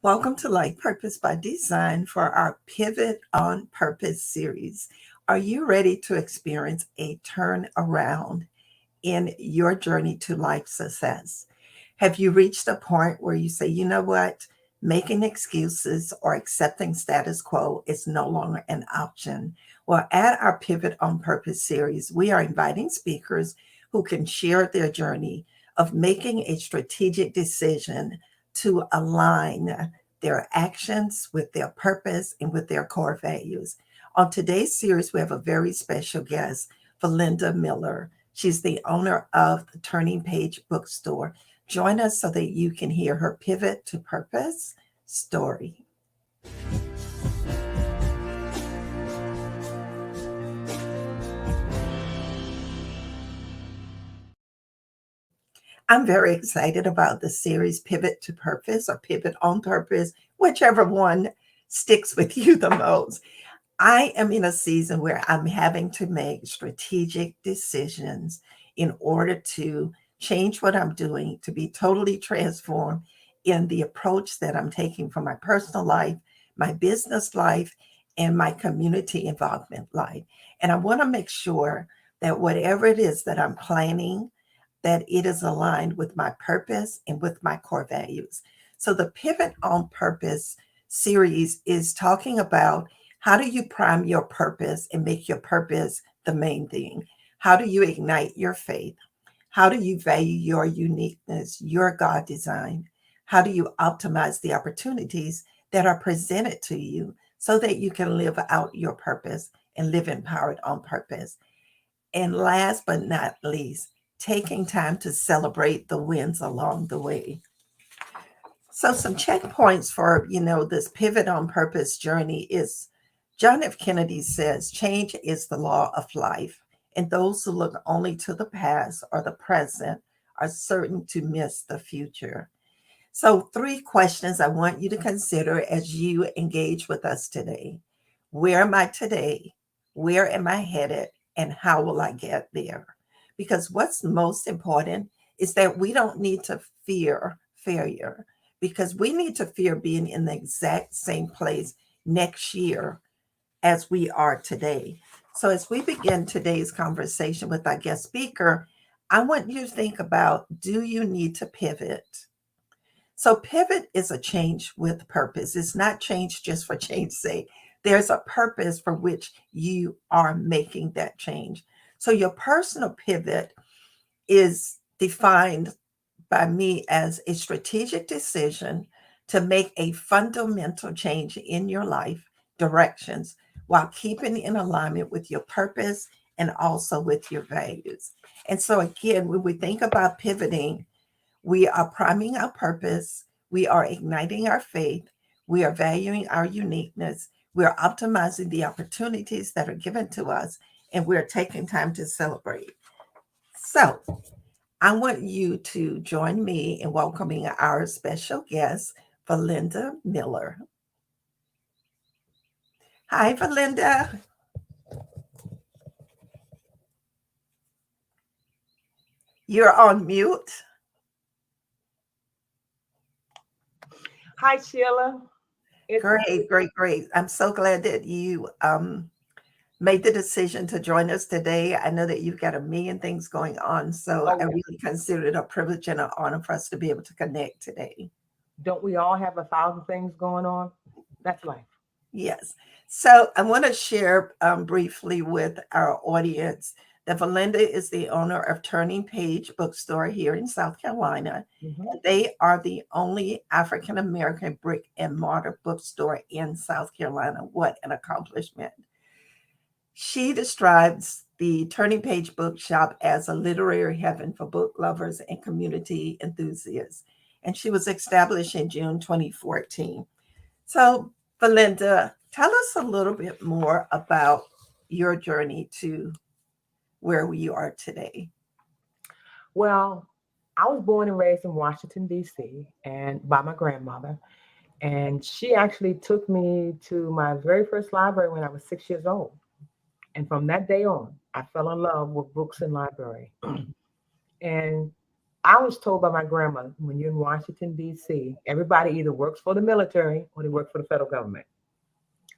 Welcome to Life Purpose by Design for our Pivot on Purpose series. Are you ready to experience a turnaround in your journey to life success? Have you reached a point where you say, you know what? Making excuses or accepting status quo is no longer an option. Well, at our Pivot on Purpose series, we are inviting speakers who can share their journey of making a strategic decision to align their actions with their purpose and with their core values. On today's series, we have a very special guest, VaLinda Miller. She's the owner of the Turning Page Bookstore. Join us so that you can hear her pivot to purpose story. I'm very excited about the series Pivot to Purpose or Pivot on Purpose, whichever one sticks with you the most. I am in a season where I'm having to make strategic decisions in order to change what I'm doing, to be totally transformed in the approach that I'm taking for my personal life, my business life, and my community involvement life. And I want to make sure that whatever it is that I'm planning, that it is aligned with my purpose and with my core values. So the Pivot on Purpose series is talking about how do you prime your purpose and make your purpose the main thing? How do you ignite your faith? How do you value your uniqueness, your God design? How do you optimize the opportunities that are presented to you so that you can live out your purpose and live empowered on purpose? And last but not least, taking time to celebrate the wins along the way. So some checkpoints for, this pivot on purpose journey is John F. Kennedy says, change is the law of life, and those who look only to the past or the present are certain to miss the future. So 3 questions I want you to consider as you engage with us today. Where am I today? Where am I headed? And how will I get there? Because what's most important is that we don't need to fear failure, because we need to fear being in the exact same place next year as we are today. So, as we begin today's conversation with our guest speaker, I want you to think about, do you need to pivot? So, pivot is a change with purpose. It's not change just for change's sake. There's a purpose for which you are making that change. So, your personal pivot is defined by me as a strategic decision to make a fundamental change in your life directions while keeping in alignment with your purpose and also with your values. And so, again, when we think about pivoting, we are priming our purpose, we are igniting our faith, we are valuing our uniqueness, we are optimizing the opportunities that are given to us, and we're taking time to celebrate. So, I want you to join me in welcoming our special guest, VaLinda Miller. Hi, VaLinda. You're on mute. Hi, Sheila. It's Great, great, great. I'm so glad that you made the decision to join us today. I know that you've got a million things going on, so oh I yeah. really consider it a privilege and an honor for us to be able to connect today. Don't we all have 1,000 things going on? That's life. Yes. So I want to share briefly with our audience that VaLinda is the owner of Turning Page Bookstore here in South Carolina. Hmm. And they are the only African American brick and mortar bookstore in South Carolina. What an accomplishment. She describes the Turning Page Bookshop as a literary heaven for book lovers and community enthusiasts. And she was established in June 2014. So, VaLinda, tell us a little bit more about your journey to where you are today. Well, I was born and raised in Washington, D.C., and by my grandmother. And she actually took me to my very first library when I was 6 years old. And from that day on, I fell in love with books and library. And I was told by my grandma, when you're in Washington, D.C., everybody either works for the military or they work for the federal government.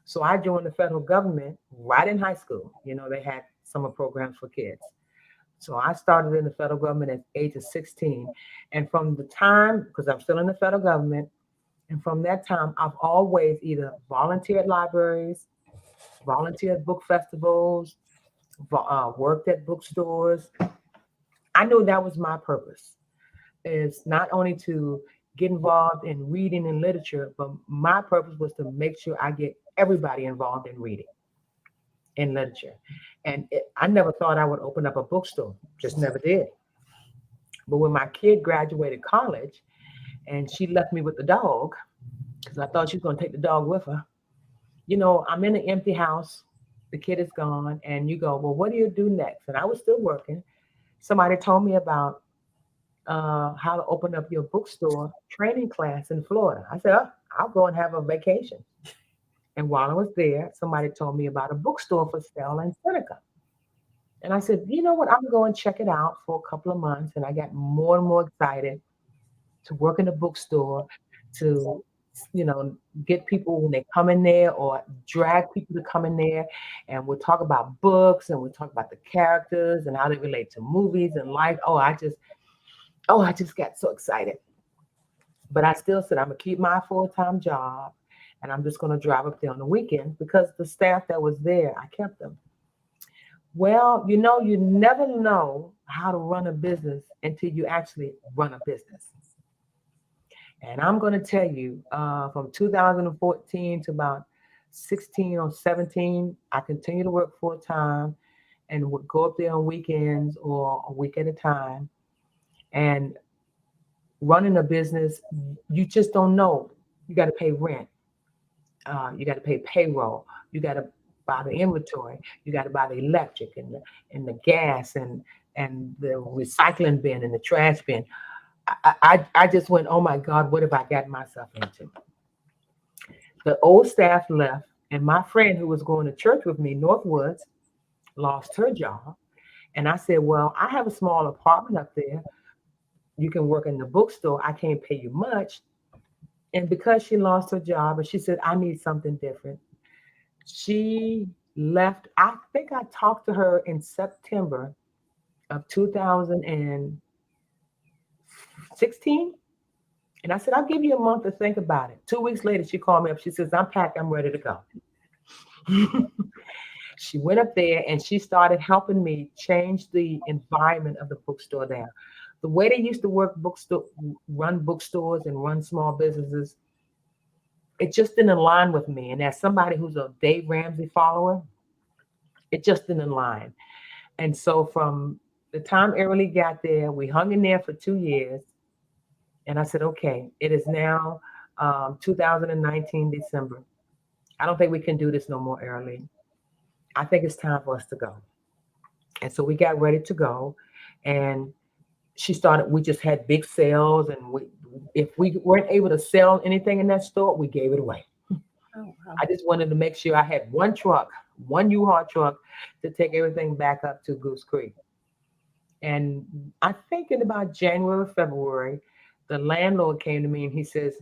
So I joined the federal government right in high school. They had summer programs for kids. So I started in the federal government at the age of 16. And from the time, because I'm still in the federal government, and from that time, I've always either volunteered at libraries, volunteered at book festivals, worked at bookstores. I knew that was my purpose, is not only to get involved in reading and literature, but my purpose was to make sure I get everybody involved in reading and literature. And I never thought I would open up a bookstore, just never did. But when my kid graduated college and she left me with the dog, because I thought she was going to take the dog with her, I'm in an empty house, the kid is gone, and you go, well, what do you do next? And I was still working. Somebody told me about how to open up your bookstore training class in Florida. I said, oh, I'll go and have a vacation. And while I was there, somebody told me about a bookstore for sale in Seneca. And I said, you know what? I'm going to check it out for a couple of months. And I got more and more excited to work in a bookstore, to, you know, get people when they come in there or drag people to come in there. And we'll talk about books and we'll talk about the characters and how they relate to movies and life. I just got so excited. But I still said, I'm going to keep my full-time job and I'm just going to drive up there on the weekend because the staff that was there, I kept them. Well, you never know how to run a business until you actually run a business. And I'm going to tell you, from 2014 to about 16 or 17, I continued to work full time and would go up there on weekends or a week at a time. And running a business, you just don't know. You got to pay rent. You got to pay payroll. You got to buy the inventory. You got to buy the electric and the gas and the recycling bin and the trash bin. I just went, oh my God, what have I gotten myself into? The old staff left, and my friend who was going to church with me, Northwoods, lost her job. And I said, well, I have a small apartment up there. You can work in the bookstore. I can't pay you much. And because she lost her job, and she said, I need something different, she left. I think I talked to her in September of 2016. And I said, I'll give you a month to think about it. 2 weeks later, she called me up. She says, I'm packed. I'm ready to go. She went up there and she started helping me change the environment of the bookstore there. The way they used to run bookstores and run small businesses, it just didn't align with me. And as somebody who's a Dave Ramsey follower, it just didn't align. And so from the time Erilee got there, we hung in there for 2 years. And I said, okay, it is now 2019 December. I don't think we can do this no more, Erilee. I think it's time for us to go. And so we got ready to go. And we just had big sales. And if we weren't able to sell anything in that store, we gave it away. Oh, wow. I just wanted to make sure I had one truck, one U-Haul truck to take everything back up to Goose Creek. And I think in about January or February, the landlord came to me and he says,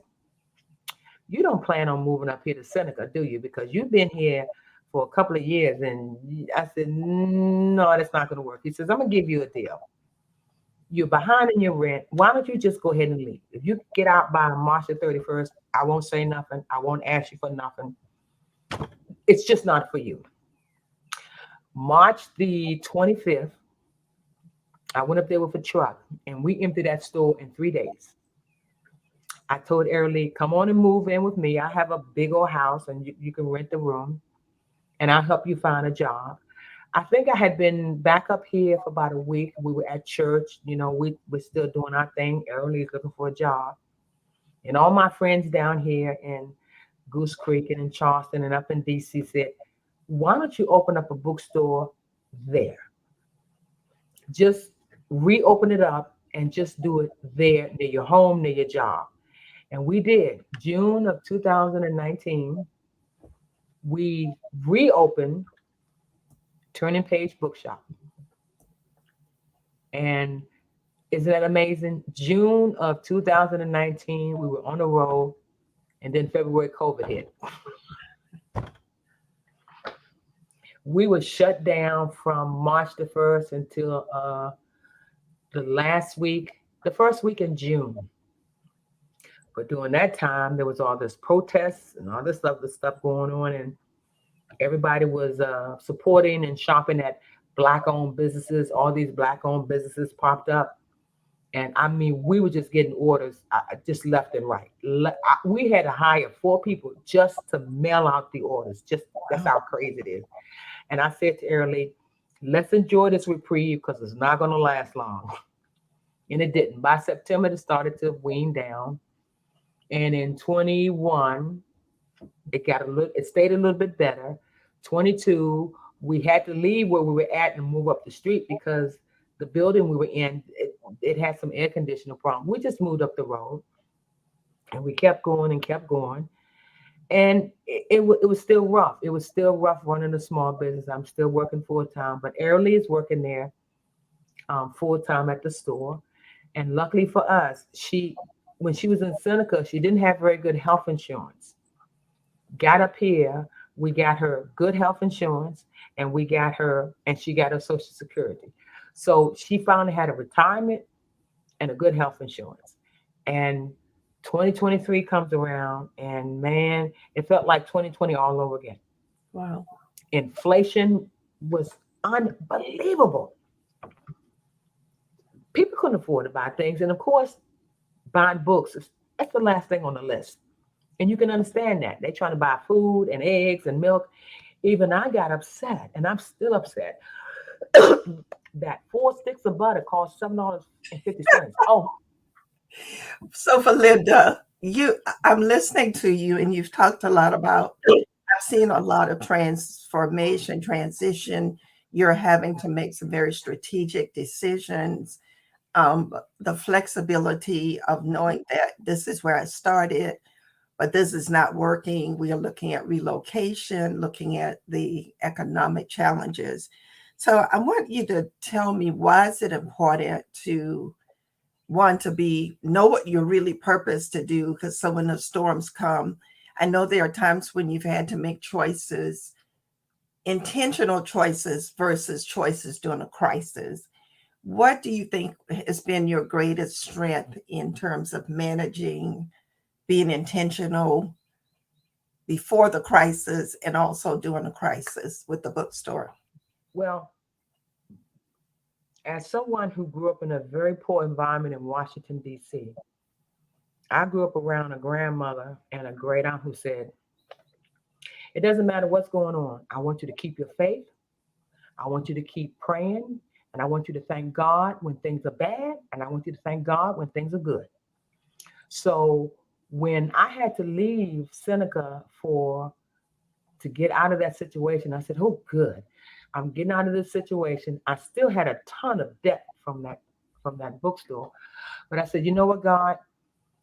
you don't plan on moving up here to Seneca, do you? Because you've been here for a couple of years. And I said, no, that's not going to work. He says, I'm going to give you a deal. You're behind in your rent. Why don't you just go ahead and leave? If you get out by March the 31st, I won't say nothing. I won't ask you for nothing. It's just not for you. March the 25th, I went up there with a truck and we emptied that store in 3 days. I told Erilee, come on and move in with me. I have a big old house and you can rent the room and I'll help you find a job. I think I had been back up here for about a week. We were at church. We're still doing our thing. Erilee is looking for a job. And all my friends down here in Goose Creek and in Charleston and up in D.C. said, why don't you open up a bookstore there? Just reopen it up and just do it there, near your home, near your job. And we did. June of 2019, we reopened Turning Page Bookshop. And Isn't that amazing? June of 2019, we were on the road, and then February, COVID hit. We were shut down from March the 1st until the last week, the first week in June. But during that time, there was all this protests and all this other stuff going on, and everybody was supporting and shopping at black-owned businesses. All these black-owned businesses popped up, and I mean, we were just getting orders just left and right. We had to hire 4 people just to mail out the orders. Just that's Wow. how crazy it is. And I said to Early, let's enjoy this reprieve because it's not going to last long. And it didn't. By September, it started to wean down. And in 21, it stayed a little bit better. 22, we had to leave where we were at and move up the street because the building we were in, it had some air conditioner problem. We just moved up the road and we kept going and kept going. And it was still rough. It was still rough running a small business. I'm still working full time, but Airly is working there full time at the store. And luckily for us, when she was in Seneca, she didn't have very good health insurance. Got up here, we got her good health insurance, and she got her Social Security. So she finally had a retirement and a good health insurance. And 2023 comes around, and man, it felt like 2020 all over again. Wow. Inflation was unbelievable. People couldn't afford to buy things, and of course, buying books that's the last thing on the list. And you can understand that they're trying to buy food and eggs and milk. Even I got upset, and I'm still upset that 4 sticks of butter cost $7.50. Oh, So, VaLinda, I'm listening to you, and you've talked a lot about. I've seen a lot of transformation, transition. You're having to make some very strategic decisions. The flexibility of knowing that this is where I started, but this is not working. We are looking at relocation, looking at the economic challenges. So I want you to tell me, why is it important to want to know what you're really purposed to do? Because so when the storms come, I know there are times when you've had to make choices, intentional choices versus choices during a crisis. What do you think has been your greatest strength in terms of managing, being intentional before the crisis and also during the crisis with the bookstore? well, as someone who grew up in a very poor environment in Washington, D.C., I grew up around a grandmother and a great aunt who said, it doesn't matter what's going on. I want you to keep your faith. I want you to keep praying. And I want you to thank God when things are bad. And I want you to thank God when things are good. So when I had to leave Seneca to get out of that situation, I said, oh, good. I'm getting out of this situation. I still had a ton of debt from that bookstore. But I said, you know what, God?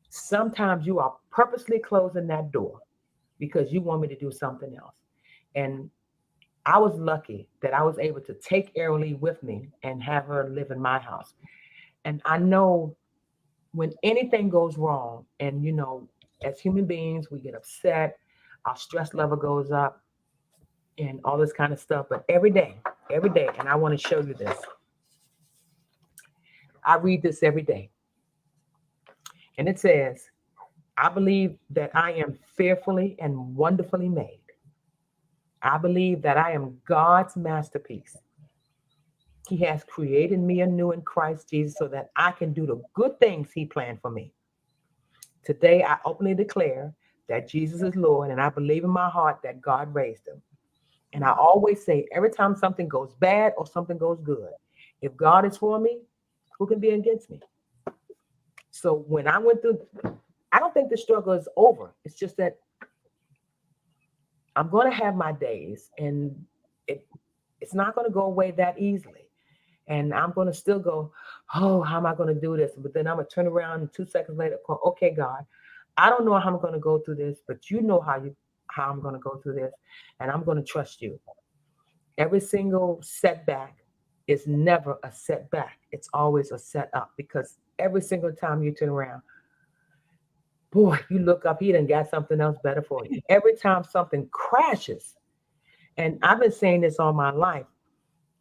Sometimes you are purposely closing that door because you want me to do something else. And I was lucky that I was able to take Airly with me and have her live in my house. And I know when anything goes wrong, and as human beings, we get upset, our stress level goes up, and all this kind of stuff. But every day, and I want to show you this. I read this every day, and it says, I believe that I am fearfully and wonderfully made. I believe that I am God's masterpiece. He has created me anew in Christ Jesus so that I can do the good things He planned for me. Today, I openly declare that Jesus is Lord, and I believe in my heart that God raised Him. And I always say, every time something goes bad or something goes good, if God is for me, who can be against me? So when I went through, I don't think the struggle is over. It's just that I'm going to have my days, and it's not going to go away that easily. And I'm going to still go, oh, how am I going to do this? But then I'm going to turn around and 2 seconds later, go, okay, God, I don't know how I'm going to go through this, but you know how I'm going to go through this, and I'm going to trust you. Every single setback It's never a setback. It's always a setup because every single time you turn around, boy, you look up, he done got something else better for you. Every time something crashes, and I've been saying this all my life,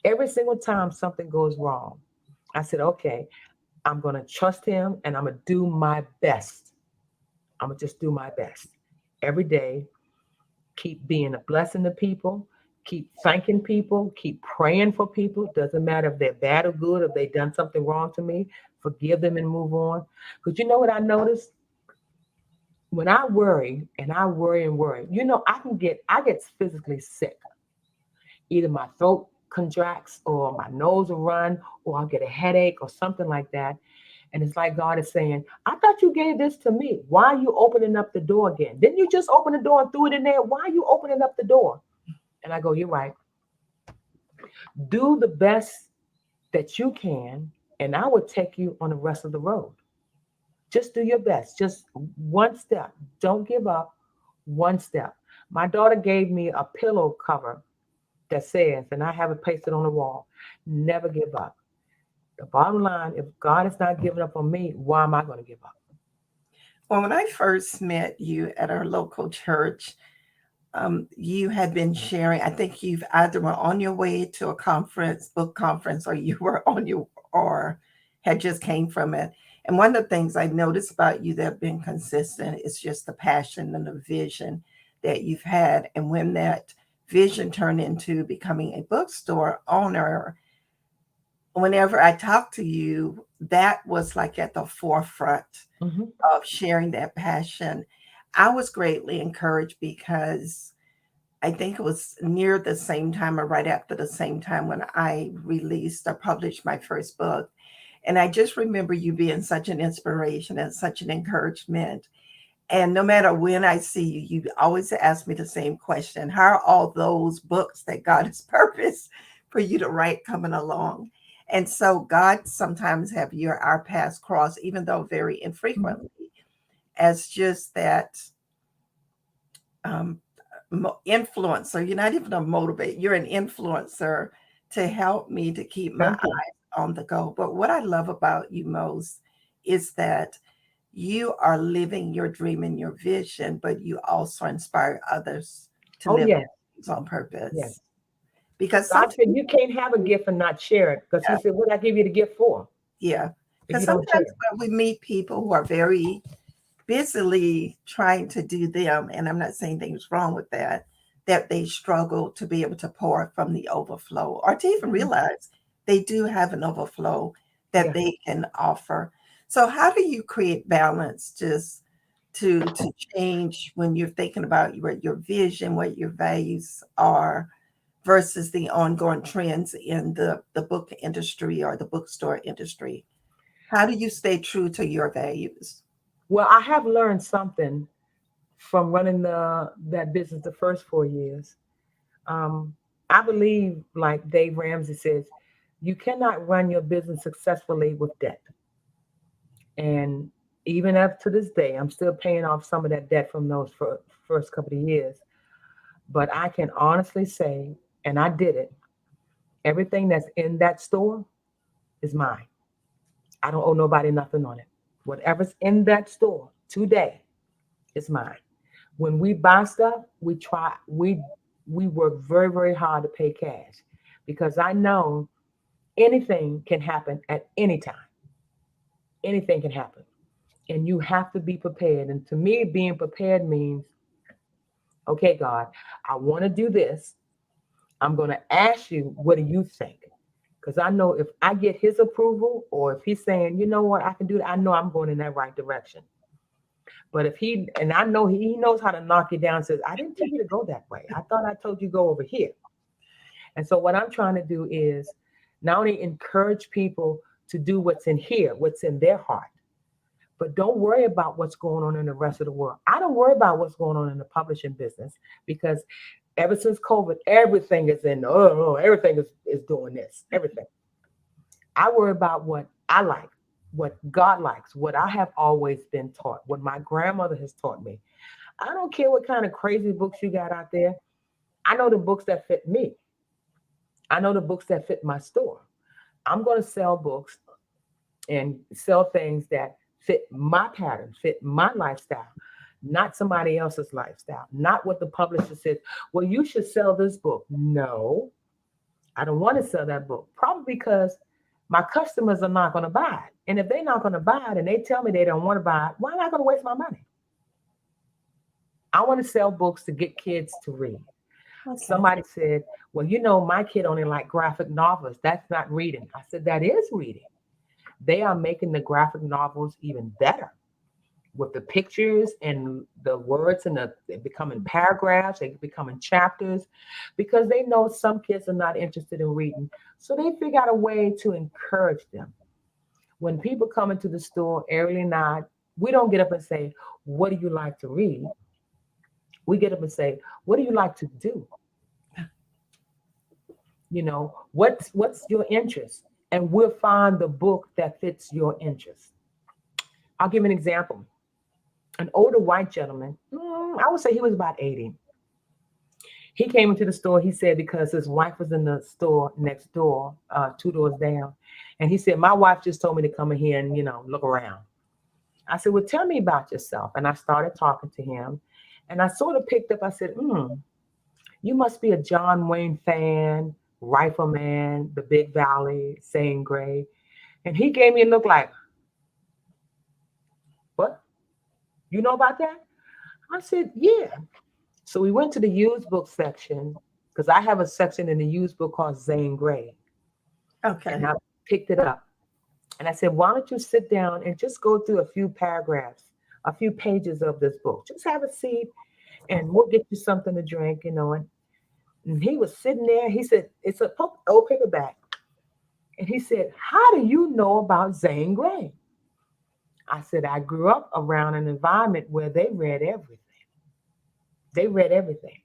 every single time something goes wrong, I said, okay, I'm going to trust him and I'm going to do my best. I'm going to just do my best every day. Keep being a blessing to people, keep thanking people, keep praying for people. Doesn't matter if they're bad or good, if they've done something wrong to me, forgive them and move on. Because you know what I noticed? When I worry and I worry and worry, I get physically sick. Either my throat contracts or my nose will run or I'll get a headache or something like that. And it's like God is saying, I thought you gave this to me. Why are you opening up the door again? Didn't you just open the door and threw it in there? Why are you opening up the door? And I go, you're right. Do the best that you can, and I will take you on the rest of the road. Just do your best. Just one step. Don't give up. One step. My daughter gave me a pillow cover that says, and I have it pasted on the wall, never give up. The bottom line, if God is not giving up on me, why am I going to give up? Well, when I first met you at our local church, you had been sharing. I think you've either were on your way to a conference, book conference, or you were on your or had just came from it. And one of the things I noticed about you that have been consistent is just the passion and the vision that you've had. And when that vision turned into becoming a bookstore owner, whenever I talk to you, that was like at the forefront Hmm. of sharing that passion. I was greatly encouraged because I think it was near the same time or right after the same time when I released or published my first book. And I just remember you being such an inspiration and such an encouragement. And no matter when I see you, you always ask me the same question: how are all those books that God has purposed for you to write coming along? And so God sometimes have your our paths cross, even though very infrequently, as just that um, influencer. You're not even a motivate. You're an influencer to help me to keep my Thank you. eyes on the goal. But what I love about you most is that you are living your dream and your vision, but you also inspire others to Oh, live yes, things on purpose. yes. Because some God said people, you can't have a gift and not share it because He yeah, said, what did I give you the gift for yeah. if Because you don't sometimes share? when we meet people who are very busily trying to do them, and I'm not saying things wrong with that, that they struggle to be able to pour from the overflow or to even Mhm. realize they do have an overflow that Yeah. they can offer. So how do you create balance just to change when you're thinking about your vision, what your values are versus the ongoing trends in the book industry or the bookstore industry? How do you stay true to your values? Well, I have learned something from running that business the first 4 years. Um, I believe, like Dave Ramsey says, you cannot run your business successfully with debt. And even up to this day, I'm still paying off some of that debt from those first couple of years. But I can honestly say, and I did it, everything that's in that store is mine. I don't owe nobody nothing on it. Whatever's in that store today is mine. When we buy stuff, we work very, very hard to pay cash because I know anything can happen at any time. Anything can happen. And you have to be prepared. And to me, being prepared means, okay, God, I want to do this. I'm going to ask you, what do you think? Because I know if I get his approval or if he's saying, you know what, I can do that, I know I'm going in that right direction. But if and I know he knows how to knock you down, and says, I didn't tell you to go that way. I thought I told you go over here. And so what I'm trying to do is not only encourage people to do what's in here, what's in their heart, but don't worry about what's going on in the rest of the world. I don't worry about what's going on in the publishing business because ever since COVID, everything is everything is doing this, everything. I worry about what I like, what God likes, what I have always been taught, what my grandmother has taught me. I don't care what kind of crazy books you got out there. I know the books that fit me. I know the books that fit my store. I'm going to sell books and sell things that fit my pattern, fit my lifestyle, not somebody else's lifestyle, not what the publisher said. Well, you should sell this book. No, I don't want to sell that book. Probably because my customers are not going to buy it. And if they're not going to buy it and they tell me they don't want to buy it, why am I going to waste my money? I want to sell books to get kids to read. Okay. Somebody said, well, you know, my kid only like graphic novels. That's not reading. I said, that is reading. They are making the graphic novels even better with the pictures and the words and they're becoming paragraphs, they're becoming chapters because they know some kids are not interested in reading. So they figure out a way to encourage them. When people come into the store, early night, we don't get up and say, what do you like to read? We get up and say, what do you like to do? You know, what's your interest? And we'll find the book that fits your interest. I'll give an example. An older white gentleman, I would say he was about 80. He came into the store, he said, because his wife was in the store next door, two doors down. And he said, my wife just told me to come in here and, you know, look around. I said, well, tell me about yourself. And I started talking to him. And I sort of picked up, I said, you must be a John Wayne fan, Rifleman, The Big Valley, Saying Gray. And he gave me a look like, what? You know about that? I said, yeah. So we went to the used book section because I have a section in the used book called Zane Grey. And Okay. I picked it up. And I said, why don't you sit down and just go through a few paragraphs, a few pages of this book? Just have a seat and we'll get you something to drink, you know. And he was sitting there. He said, it's a old paperback. And he said, how do you know about Zane Grey? I said, I grew up around an environment where they read everything. They read everything.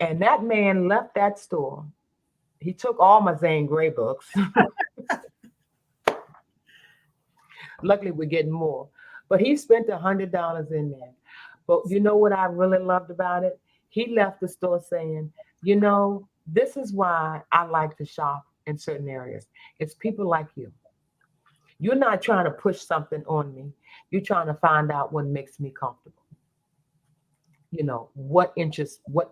And that man left that store. He took all my Zane Grey books. Luckily, we're getting more. But he spent $100 in there. But you know what I really loved about it? He left the store saying, you know, this is why I like to shop in certain areas. It's people like you. You're not trying to push something on me. You're trying to find out what makes me comfortable. You know, what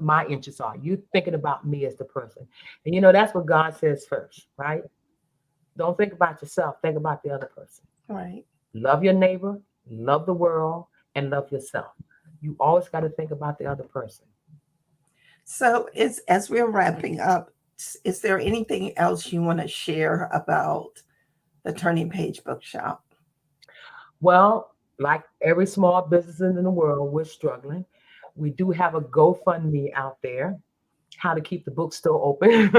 my interests are. You thinking about me as the person. And you know, that's what God says first, right? Don't think about yourself, think about the other person. Right. Love your neighbor, love the world, and love yourself. You always got to think about the other person. So, as we're wrapping up, is there anything else you want to share about the Turning Page Bookshop? Well, like every small business in the world, we're struggling. We do have a GoFundMe out there, how to keep the bookstore open.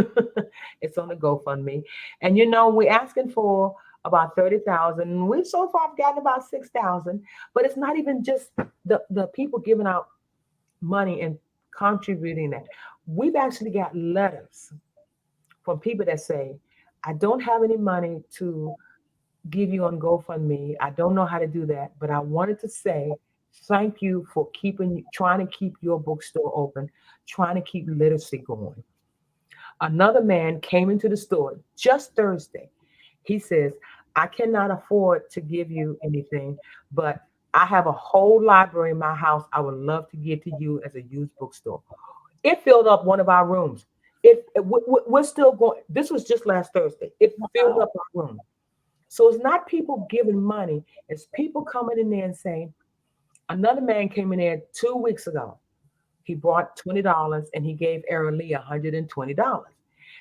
It's on the GoFundMe. And you know, we're asking for about 30,000. We've so far gotten about 6,000, but it's not even just the people giving out money and contributing that. We've actually got letters from people that say, I don't have any money to give you on GoFundMe. I don't know how to do that, but I wanted to say thank you for trying to keep your bookstore open, trying to keep literacy going. Another man came into the store just Thursday. He says, I cannot afford to give you anything, but I have a whole library in my house I would love to give to you as a used bookstore. It filled up one of our rooms. We're still going. This was just last Thursday. It filled Wow. up our room. So it's not people giving money. It's people coming in there and saying, another man came in there 2 weeks ago. He brought $20 and he gave Lee $120.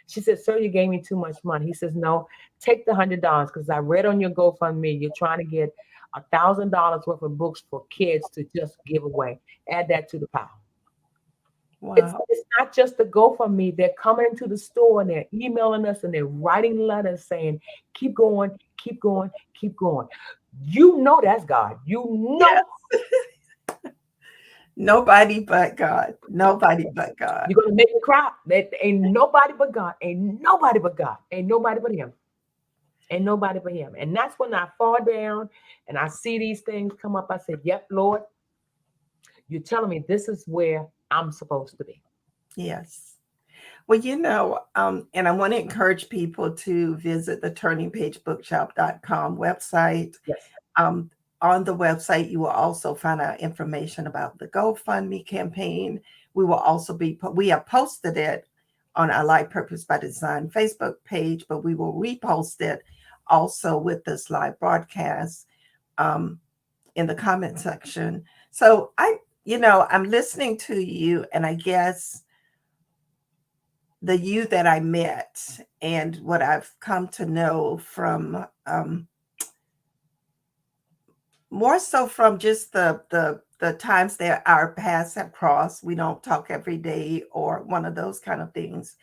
She said, sir, you gave me too much money. He says, no, take the $100 because I read on your GoFundMe, you're trying to get $1,000 worth of books for kids to just give away. Add that to the pile. Wow. It's not just the GoFundMe. They're coming into the store and they're emailing us and they're writing letters saying, keep going, keep going, keep going. You know that's God. You Yes. know Nobody but God. Nobody but God. you're gonna make me cry. That ain't nobody but God. Ain't nobody but God. Ain't nobody but Him. Ain't nobody but Him. And that's when I fall down and I see these things come up. I said, yep, Lord, you're telling me this is where I'm supposed to be. Yes. Well, and I want to encourage people to visit the turningpagebookshop.com website. Yes. Um, on the website, you will also find out information about the GoFundMe campaign. We have posted it on our Life Purpose by Design Facebook page, but we will repost it also with this live broadcast um, in the comment section. So I'm listening to you, and I guess the you that I met and what I've come to know from more so from just the times that our paths have crossed. We don't talk every day or one of those kind of things.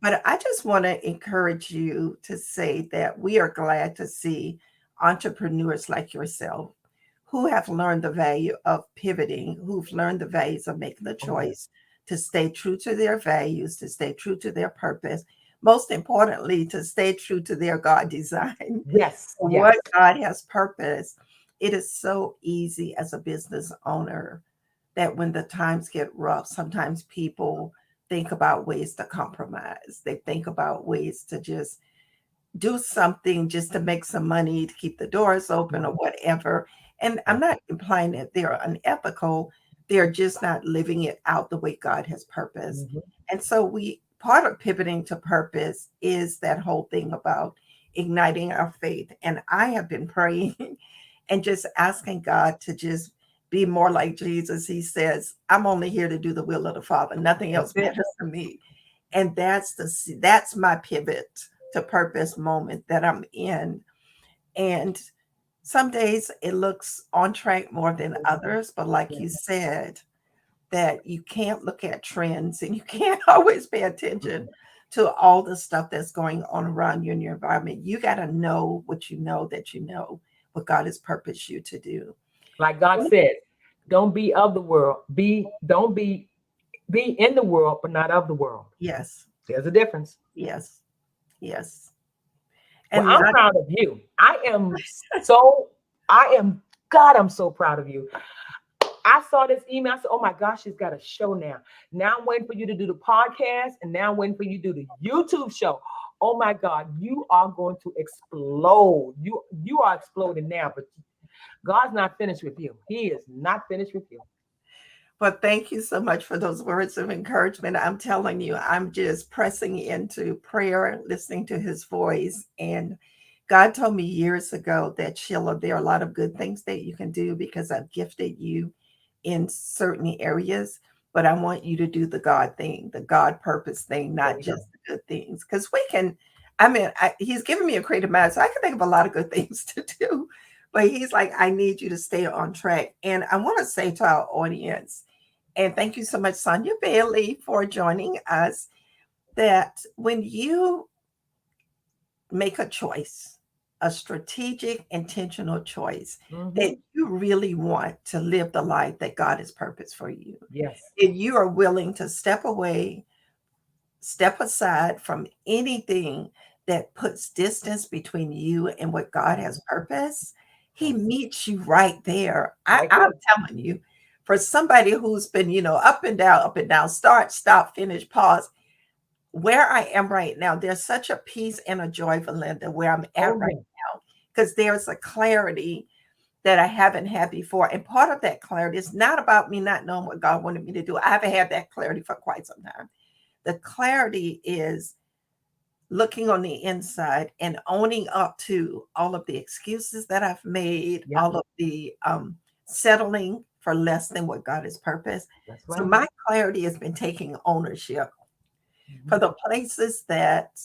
But I just want to encourage you to say that we are glad to see entrepreneurs like yourself who have learned the value of pivoting, who've learned the values of making the Oh, yes. choice to stay true to their values, to stay true to their purpose, most importantly, to stay true to their God design, Yes. what Yes. God has purpose. It is so easy as a business owner that when the times get rough, sometimes people think about ways to compromise. They think about ways to just do something just to make some money to keep the doors open or Mhm. whatever. And I'm Yes. not implying that they're unethical. They're just not living it out the way God has purposed. Mhm. And so part of pivoting to purpose is that whole thing about igniting our faith. And I have been praying and just asking God to just be more like Jesus. He says, I'm only here to do the will of the Father. Nothing That's else it. matters to me. And that's my pivot to purpose moment that I'm in. And some days it looks on track more than Mhm. others, but like Yes. you said, that you can't look at trends and you can't always pay attention Mhm. to all the stuff that's going on around you in your environment. You got to know what you know that you know what God has purposed you to do. Like God said, don't be of the world. Don't be in the world, but not of the world. Yes, There's a difference. yes, yes. Well, And I'm not proud of you. So, I am, God, I'm so proud of you. I saw this email. I said, oh my gosh, she's got a show now. Now I'm waiting for you to do the podcast, and now I'm waiting for you to do the YouTube show. Oh my God, you are going to explode. You are exploding now, but God's not finished with you. He is not finished with you. But thank you so much for those words of encouragement. I'm telling you, I'm just pressing into prayer, listening to his voice. And God told me years ago that, Sheila, there are a lot of good things that you can do because I've gifted you in certain areas. But I want you to do the God thing, the God purpose thing, There not you go. just the good things. Because he's given me a creative mind, so I can think of a lot of good things to do. But he's like, I need you to stay on track. And I want to say to our audience, and thank you so much, Sonia Bailey, for joining us. That when you make a choice, a strategic, intentional choice, that Hmm. you really want to live the life that God has purposed for you, Yes. and you are willing to step away, step aside from anything that puts distance between you and what God has Mhm. purposed, He Yes. meets you right there. Right I'm there. telling you, for somebody who's been, up and down, start, stop, finish, pause, where I am right now, there's such a peace and a joy, VaLinda, where I'm at Oh right yeah. now, because there's a clarity that I haven't had before. And part of that clarity is not about me not knowing what God wanted me to do. I haven't had that clarity for quite some time. The clarity is looking on the inside and owning up to all of the excuses that I've made, Yep. all of the settling for less than what God has purposed. That's So right. my clarity has been taking ownership for Mhm. the places that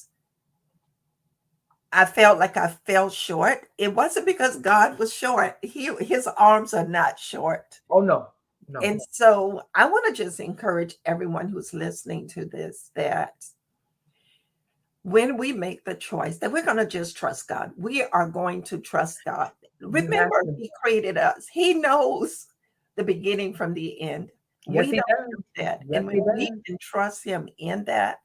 I felt like I fell short. It wasn't because God was short. His arms are not short. Oh no. No. And so I want to just encourage everyone who's listening to this that when we make the choice that we're going to just trust God, we are going to trust God. You have Remember, to. He created us, He knows the beginning from the end. Yes, We he know does. that. Yes, And he when we does. can trust Him in that.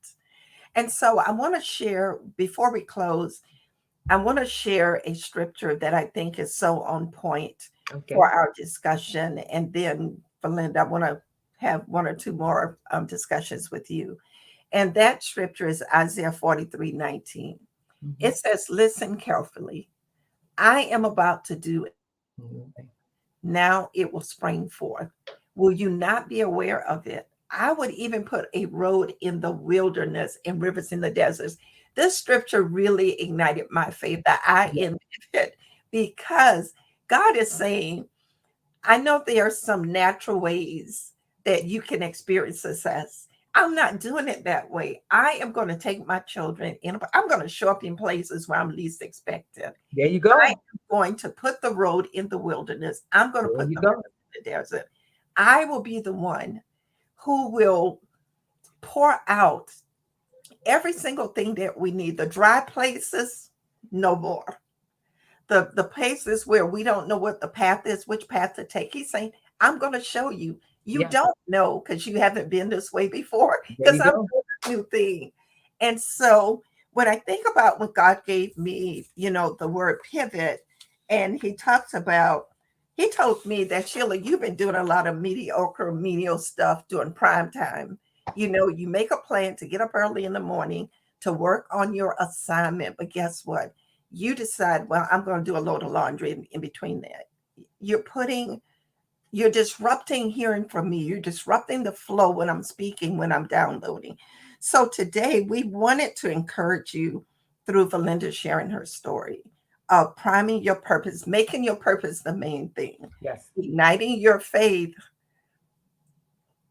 And so I want to share, before we close, I want to share a scripture that I think is so on point for Okay. our discussion. And then, Belinda, I want to have one or two more discussions with you. And that scripture is Isaiah 43:19. Mhm. It says, listen carefully. I am about to do it. Mhm. Now it will spring forth. Will you not be aware of it? I would even put a road in the wilderness and rivers in the deserts. This scripture really ignited my faith that I Yeah. am it because God is saying, I know there are some natural ways that you can experience success. I'm not doing it that way. I am going to take my children in. I'm going to show up in places where I'm least expected. There you I go. am going to put the road in the wilderness. I'm going to There put you the go. river in the desert. I will be the one who will pour out every single thing that we need. The dry places, no more. The places where we don't know what the path is, which path to take. He's saying, I'm going to show you. You Yeah. don't know because you haven't been this way before There because you I'm go. doing a new thing. And so when I think about when God gave me, the word pivot, and he told me that Sheila, you've been doing a lot of mediocre, menial stuff during prime time. You make a plan to get up early in the morning to work on your assignment. But guess what? You decide, well, I'm going to do a load of laundry in between that. You're putting, you're disrupting hearing from me. You're disrupting the flow when I'm speaking, when I'm downloading. So today we wanted to encourage you through VaLinda sharing her story of priming your purpose, making your purpose the main thing, Yes. igniting your faith.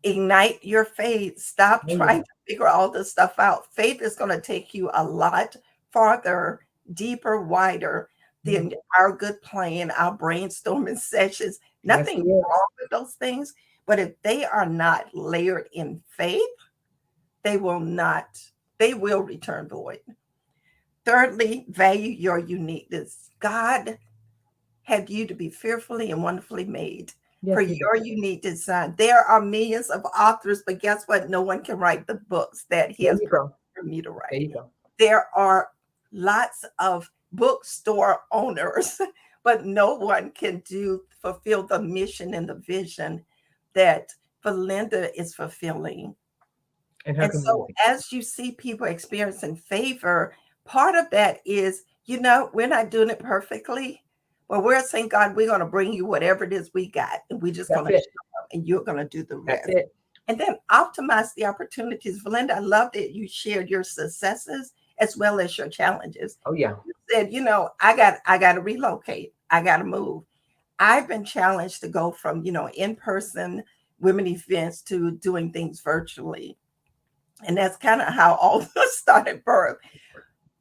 Ignite your faith. Stop Oh yeah. trying to figure all this stuff out. Faith is going to take you a lot farther, deeper, wider Mhm. than our good plan, our brainstorming sessions. Yes, Nothing it is. wrong with those things, but if they are not layered in faith, they will not, they will return void. Thirdly, value your uniqueness. God had you to be fearfully and wonderfully made for Yes, he did. your unique design. There are millions of authors, but guess what? No one can write the books that he There has you go. for me to There write. you go. There are lots of bookstore owners, but no one can fulfill the mission and the vision that VaLinda is fulfilling. In her And so community. as you see people experiencing favor, part of that is, we're not doing it perfectly, but we're saying, God, we're going to bring you whatever it is we got, and we're just going That's to it. show up and you're going to do the That's rest. it. And then optimize the opportunities. VaLinda, I love that you shared your successes as well as your challenges. Oh yeah. You said, I got to relocate. I got to move. I've been challenged to go from, in-person women events to doing things virtually. And that's kind of how all this started birth.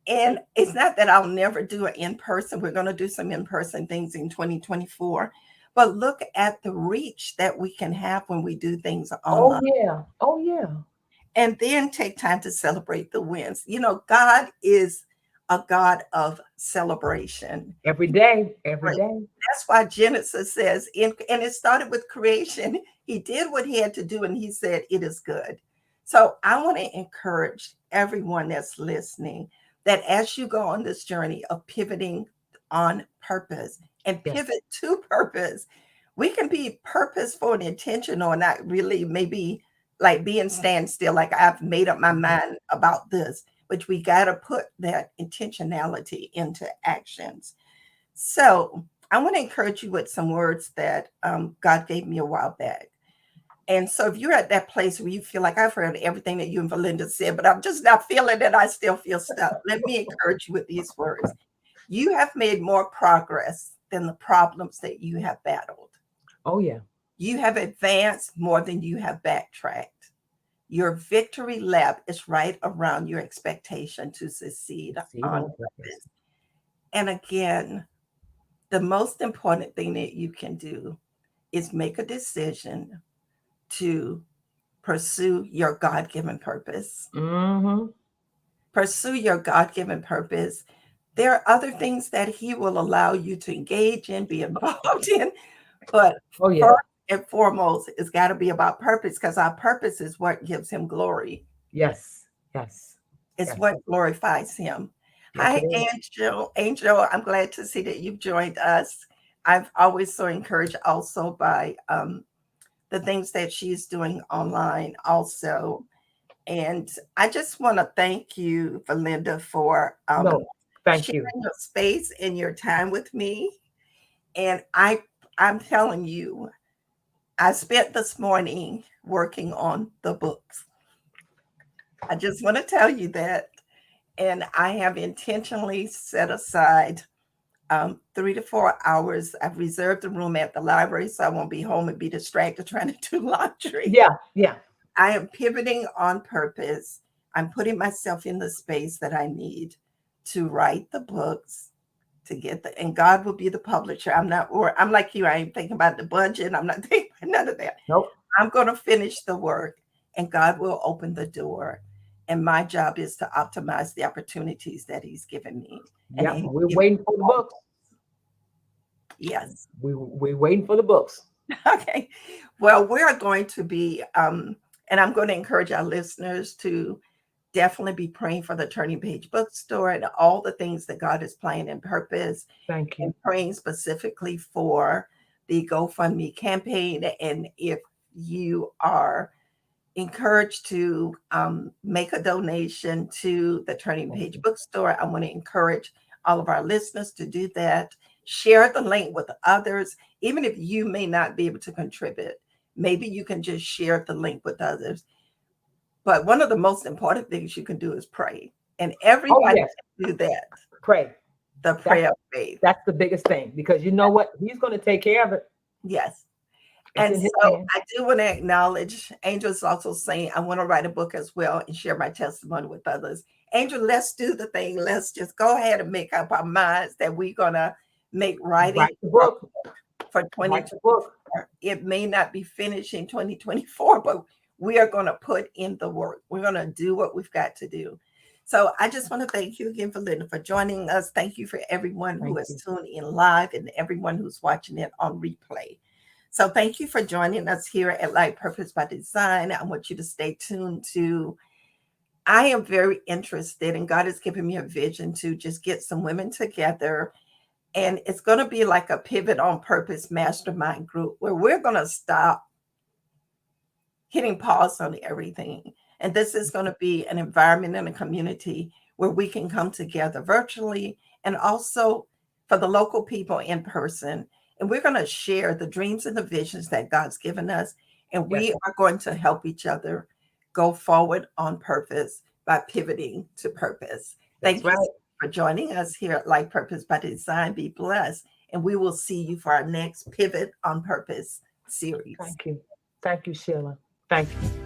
And it's not that I'll never do it in person. We're going to do some in person things in 2024. But look at the reach that we can have when we do things Oh online, yeah. Oh yeah. and then take time to celebrate the wins. God is a God of celebration. Every day. Every Right. day. That's why Genesis says, and it started with creation. He did what he had to do, and he said, it is good. So I want to encourage everyone that's listening that as you go on this journey of pivoting on purpose and Yes. pivot to purpose, we can be purposeful and intentional and not really maybe like being standstill, like I've made up my Mhm. mind about this, but we got to put that intentionality into actions. So I want to encourage you with some words that God gave me a while back. And so if you're at that place where you feel like I've heard everything that you and VaLinda said, but I'm just not feeling it, I still feel stuck. Let me encourage you with these words. You have made more progress than the problems that you have battled. Oh yeah. You have advanced more than you have backtracked. Your victory lap is right around your expectation to succeed Seed on on purpose. purpose. And again, the most important thing that you can do is make a decision to pursue your God given purpose. Mm-hmm. Pursue your God given purpose. There are other things that He will allow you to engage in, be involved in, but Oh yeah. first and foremost, it's got to be about purpose because our purpose is what gives Him glory. Yes. Yes. It's Yes. what glorifies Him. Yes, it Hi, is. Angel. Angel, I'm glad to see that you've joined us. I've always so encouraged also by the things that she's doing online also. And I just want to thank you, VaLinda, for No, thank you. sharing your space and your time with me. And I'm telling you, I spent this morning working on the books. I just want to tell you that. And I have intentionally set aside 3 to 4 hours. I've reserved a room at the library so I won't be home and be distracted trying to do laundry. Yeah, yeah. I am pivoting on purpose. I'm putting myself in the space that I need to write the books, to get the, and God will be the publisher. I'm like you, I ain't thinking about the budget. I'm not thinking about none of that. Nope. I'm going to finish the work and God will open the door. And my job is to optimize the opportunities that He's given me. And Yep. He We're given waiting for the books. yes. We're waiting for the books. Okay. Well, we're going to be, and I'm going to encourage our listeners to definitely be praying for the Turning Page Bookstore and all the things that God is planning in purpose, Thank you. and praying specifically for the GoFundMe campaign. And if you are encouraged to make a donation to the Turning Page Bookstore, I want to encourage all of our listeners to do that. Share the link with others, even if you may not be able to contribute. Maybe you can just share the link with others. But one of the most important things you can do is pray. And Oh, everybody yes. can do that. Pray. The prayer of faith. That's the biggest thing because you know what? He's going to take care of it. Yes. It's And in his so hands. I do want to acknowledge Angel's also saying, I want to write a book as well and share my testimony with others. Angel, let's do the thing. Let's just go ahead and make up our minds that we're going to make writing Write the book. for Write the book. 2024. It may not be finished in 2024, but we are going to put in the work. We're going to do what we've got to do. So I just want to thank you again, VaLinda, for joining us. Thank you for everyone who Thank has you. tuned in live and everyone who's watching it on replay. So thank you for joining us here at Light Purpose by Design. I want you to stay tuned to, I am very interested, and God has given me a vision to just get some women together. And it's going to be like a pivot on purpose mastermind group where we're going to stop hitting pause on everything. And this is going to be an environment and a community where we can come together virtually and also for the local people in person. And we're going to share the dreams and the visions that God's given us. And we Yes. are going to help each other go forward on purpose by pivoting to purpose. That's Thank you right. for joining us here at Light Purpose by Design. Be blessed. And we will see you for our next Pivot on Purpose series. Thank you. Thank you, Sheila. Thank you.